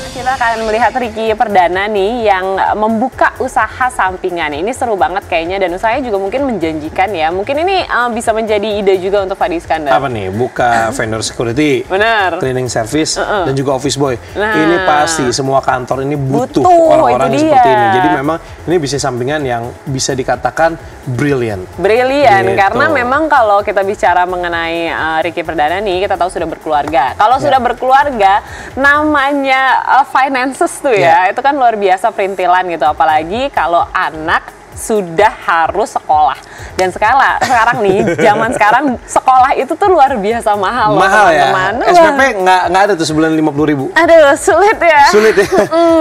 Kita akan melihat Ricky Perdana nih yang membuka usaha sampingan. Ini seru banget kayaknya dan usahanya juga mungkin menjanjikan ya. Mungkin ini bisa menjadi ide juga untuk Fadi Iskandar. Apa nih? Buka vendor security, bener, cleaning service, dan juga office boy. Nah, ini pasti semua kantor ini butuh orang-orang seperti ini. Jadi memang ini bisnis sampingan yang bisa dikatakan brilliant. Brilliant, gitu. Karena memang kalau kita bicara mengenai Ricky Perdana nih, kita tahu sudah berkeluarga. Kalau sudah berkeluarga, namanya finances tuh ya, itu kan luar biasa perintilan gitu. Apalagi kalau anak sudah harus sekolah. Dan sekarang nih, zaman sekarang sekolah itu tuh luar biasa mahal. Mahal ya? SPP nggak ada tuh sebulan 50.000. Aduh, sulit ya. Sulit ya.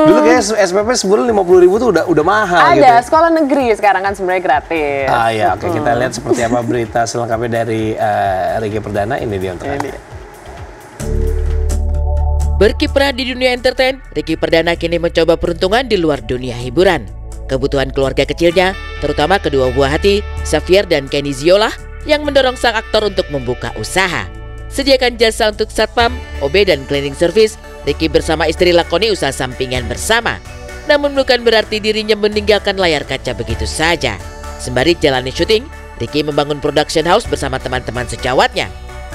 Dulu kayak SPP sebulan 50.000 tuh udah mahal. Ada, gitu. sekolah negeri sekarang kan sebenarnya gratis. Ah ya, oke, kita lihat seperti apa berita selengkapnya dari Ricky Perdana. Ini dia untuk Anda. Berkiprah di dunia entertain, Ricky Perdana kini mencoba peruntungan di luar dunia hiburan. Kebutuhan keluarga kecilnya, terutama kedua buah hati, Xavier dan Kenny Ziola, yang mendorong sang aktor untuk membuka usaha. Sediakan jasa untuk satpam, OB dan cleaning service, Ricky bersama istri lakoni usaha sampingan bersama. Namun bukan berarti dirinya meninggalkan layar kaca begitu saja. Sembari jalani syuting, Ricky membangun production house bersama teman-teman sejawatnya.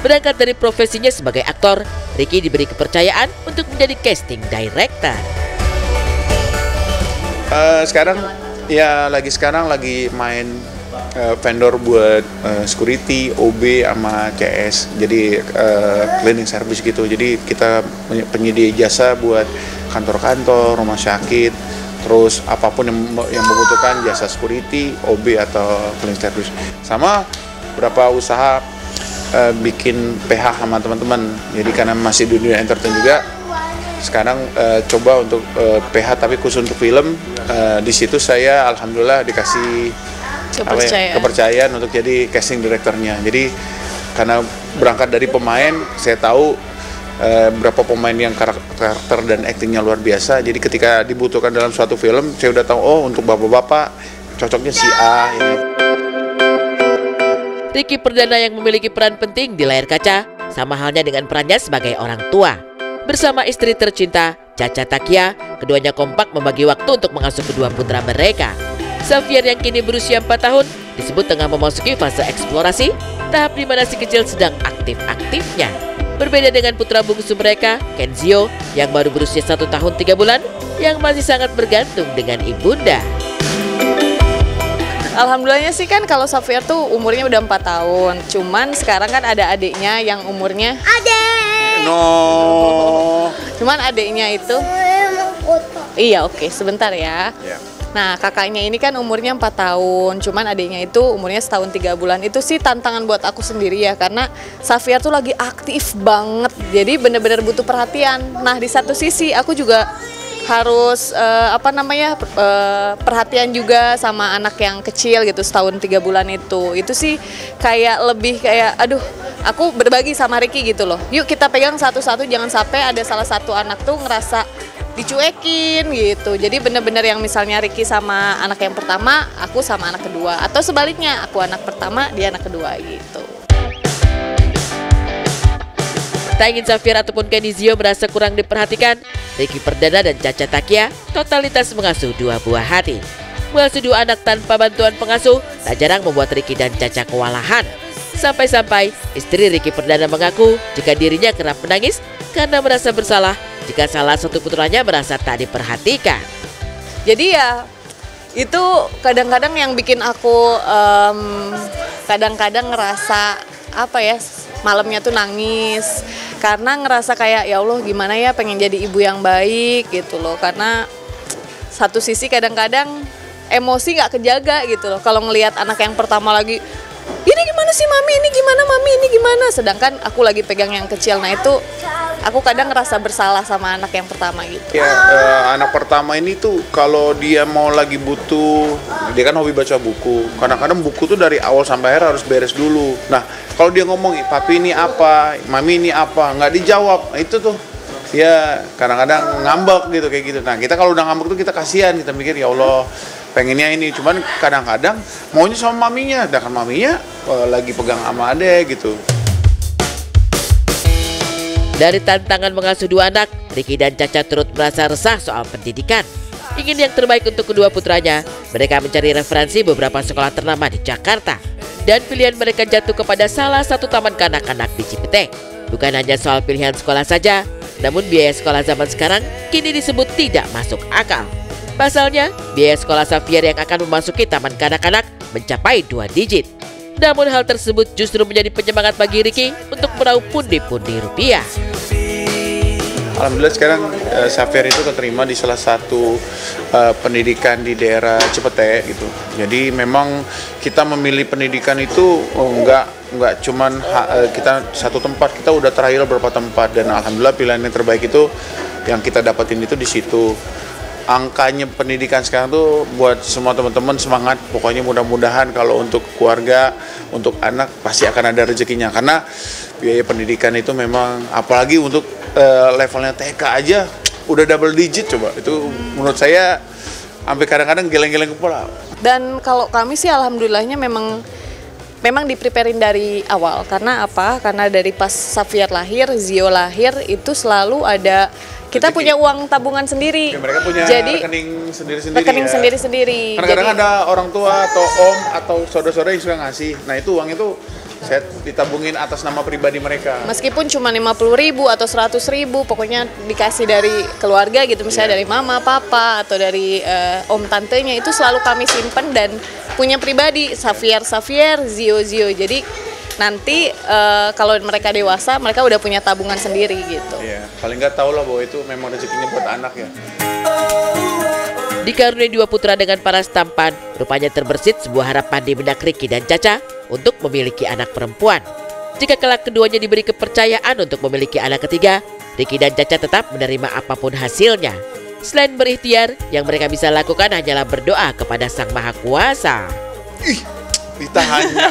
Berangkat dari profesinya sebagai aktor, Ricky diberi kepercayaan untuk menjadi casting director. Sekarang lagi main vendor buat security, OB sama CS. Jadi cleaning service gitu. Jadi kita penyedia jasa buat kantor-kantor, rumah sakit, terus apapun yang membutuhkan jasa security, OB atau cleaning service. Sama beberapa usaha bikin PH sama teman-teman. Jadi karena masih di dunia entertain juga, sekarang coba untuk PH tapi khusus untuk film. Di situ saya alhamdulillah dikasih kepercayaan untuk jadi casting directornya. Jadi karena berangkat dari pemain, saya tahu berapa pemain yang karakter dan aktingnya luar biasa. Jadi ketika dibutuhkan dalam suatu film, saya udah tahu, oh untuk bapak-bapak cocoknya si A. Ya. Ricky Perdana yang memiliki peran penting di layar kaca, sama halnya dengan perannya sebagai orang tua. Bersama istri tercinta, Caca Takia, keduanya kompak membagi waktu untuk mengasuh kedua putra mereka. Xavier yang kini berusia 4 tahun, disebut tengah memasuki fase eksplorasi, tahap di mana si kecil sedang aktif-aktifnya. Berbeda dengan putra bungsu mereka, Kenzio, yang baru berusia 1 tahun 3 bulan, yang masih sangat bergantung dengan ibunda. Alhamdulillahnya sih kan kalau Xavier tuh umurnya udah 4 tahun. Cuman sekarang kan ada adiknya yang umurnya Cuman adiknya itu iya oke, sebentar ya. Nah kakaknya ini kan umurnya 4 tahun. Cuman adiknya itu umurnya 1 tahun 3 bulan. Itu sih tantangan buat aku sendiri ya. Karena Xavier tuh lagi aktif banget. Jadi bener-bener butuh perhatian. Nah di satu sisi aku juga harus perhatian juga sama anak yang kecil gitu 1 tahun 3 bulan itu sih kayak lebih kayak aduh aku berbagi sama Ricky gitu loh, yuk kita pegang satu-satu, jangan sampai ada salah satu anak tuh ngerasa dicuekin gitu. Jadi bener-bener yang misalnya Ricky sama anak yang pertama, aku sama anak kedua, atau sebaliknya aku anak pertama, dia anak kedua gitu. Tak ingin Xavier ataupun Kenny Zio merasa kurang diperhatikan, Ricky Perdana dan Caca Takia totalitas mengasuh 2 buah hati. Mengasuh 2 anak tanpa bantuan pengasuh tak jarang membuat Ricky dan Caca kewalahan. Sampai-sampai istri Ricky Perdana mengaku jika dirinya kerap menangis karena merasa bersalah jika salah satu putranya merasa tak diperhatikan. Jadi ya itu kadang-kadang yang bikin aku kadang-kadang ngerasa malamnya tuh nangis karena ngerasa kayak ya Allah gimana ya, pengen jadi ibu yang baik gitu loh. Karena satu sisi kadang-kadang emosi nggak kejaga gitu loh kalau ngelihat anak yang pertama lagi ini gimana sih mami, ini gimana mami, ini gimana, sedangkan aku lagi pegang yang kecil. Nah itu aku kadang ngerasa bersalah sama anak yang pertama gitu. Ya, anak pertama ini tuh kalau dia mau lagi butuh, dia kan hobi baca buku. Kadang-kadang buku tuh dari awal sampai akhir harus beres dulu. Nah, kalau dia ngomong, papi ini apa, mami ini apa, nggak dijawab, itu tuh ya kadang-kadang ngambek gitu kayak gitu. Nah, kita kalau udah ngambek tuh kita kasihan, kita mikir ya Allah, pengennya ini, cuman kadang-kadang maunya sama maminya, sedangkan maminya lagi pegang sama adek gitu. Dari tantangan mengasuh 2 anak, Ricky dan Caca turut merasa resah soal pendidikan. Ingin yang terbaik untuk kedua putranya, mereka mencari referensi beberapa sekolah ternama di Jakarta. Dan pilihan mereka jatuh kepada salah satu taman kanak-kanak di Cipete. Bukan hanya soal pilihan sekolah saja, namun biaya sekolah zaman sekarang kini disebut tidak masuk akal. Pasalnya, biaya sekolah Xavier yang akan memasuki taman kanak-kanak mencapai 2 digit. Namun hal tersebut justru menjadi penyemangat bagi Ricky untuk meraup pundi-pundi rupiah. Alhamdulillah sekarang Xavier itu keterima di salah satu pendidikan di daerah Cipete gitu. Jadi memang kita memilih pendidikan itu nggak cuman kita satu tempat, kita udah trial beberapa tempat dan alhamdulillah pilihan yang terbaik itu yang kita dapetin itu di situ. Angkanya pendidikan sekarang tuh buat semua teman-teman semangat, pokoknya mudah-mudahan kalau untuk keluarga, untuk anak pasti akan ada rezekinya karena biaya pendidikan itu memang apalagi untuk levelnya TK aja udah double digit coba, itu menurut saya sampai kadang-kadang geleng-geleng kepala. Dan kalau kami sih alhamdulillahnya memang dipreparein dari awal. Karena apa? Karena dari pas Xavier lahir, Zio lahir itu selalu ada kita punya uang tabungan sendiri. Ya, mereka punya rekening sendiri-sendiri. Rekening sendiri-sendiri. Kadang-kadang ada orang tua atau om atau saudara-saudara yang suka ngasih. Nah itu uang itu saya ditabungin atas nama pribadi mereka. Meskipun cuma 50.000 atau 100.000, pokoknya dikasih dari keluarga gitu, misalnya dari mama, papa, atau dari om tantenya, itu selalu kami simpen dan punya pribadi, Xavier, Zio. Jadi nanti kalau mereka dewasa, mereka udah punya tabungan sendiri gitu. Iya, paling nggak tahu lah bahwa itu memang rezekinya buat anak ya. Dikaruniai 2 putra dengan paras tampan, rupanya terbersit sebuah harapan di benak Ricky dan Caca untuk memiliki anak perempuan. Jika kelak keduanya diberi kepercayaan untuk memiliki anak ketiga, Ricky dan Caca tetap menerima apapun hasilnya. Selain berikhtiar, yang mereka bisa lakukan hanyalah berdoa kepada Sang Maha Kuasa. Ditahannya.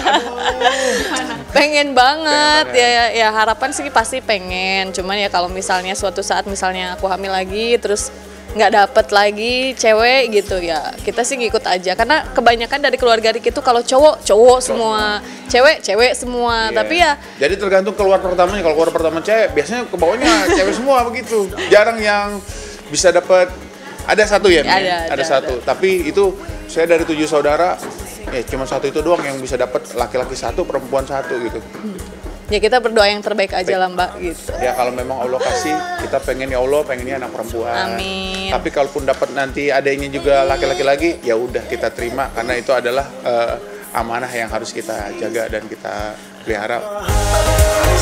Pengen banget ya harapan sih pasti pengen, cuman ya kalau misalnya suatu saat misalnya aku hamil lagi terus nggak dapet lagi cewek gitu ya, kita sih ngikut aja karena kebanyakan dari keluarga Ricky itu kalau cowok semua, cewek semua. Tapi ya jadi tergantung keluar pertamanya. Kalau keluar pertama cewek biasanya ke bawahnya cewek semua begitu, jarang yang bisa dapat. Ada satu ya, ada satu. Tapi itu saya dari 7 saudara ya cuma satu itu doang yang bisa dapat, laki-laki 1 perempuan 1 gitu. Ya kita berdoa yang terbaik aja lah Mbak gitu. Ya kalau memang Allah kasih, kita pengen ya Allah pengennya anak perempuan. Amin. Tapi kalaupun dapat nanti adanya juga laki-laki lagi, ya udah kita terima karena itu adalah amanah yang harus kita jaga dan kita pelihara.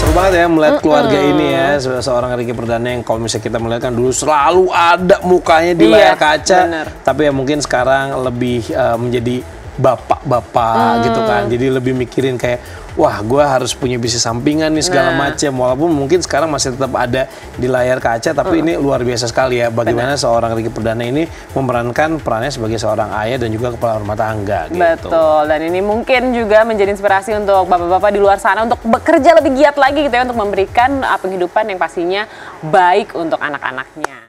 Seru banget ya melihat keluarga ini ya, seorang Ricky Perdana yang kalau misalnya kita melihat kan dulu selalu ada mukanya di layar kaca. Bener. Tapi ya mungkin sekarang lebih menjadi bapak-bapak gitu kan, jadi lebih mikirin kayak wah gue harus punya bisnis sampingan nih segala macam, walaupun mungkin sekarang masih tetap ada di layar kaca, tapi ini luar biasa sekali ya bagaimana seorang Ricky Perdana ini memerankan perannya sebagai seorang ayah dan juga kepala rumah tangga gitu. Betul, dan ini mungkin juga menjadi inspirasi untuk bapak-bapak di luar sana untuk bekerja lebih giat lagi gitu ya, untuk memberikan penghidupan yang pastinya baik untuk anak-anaknya.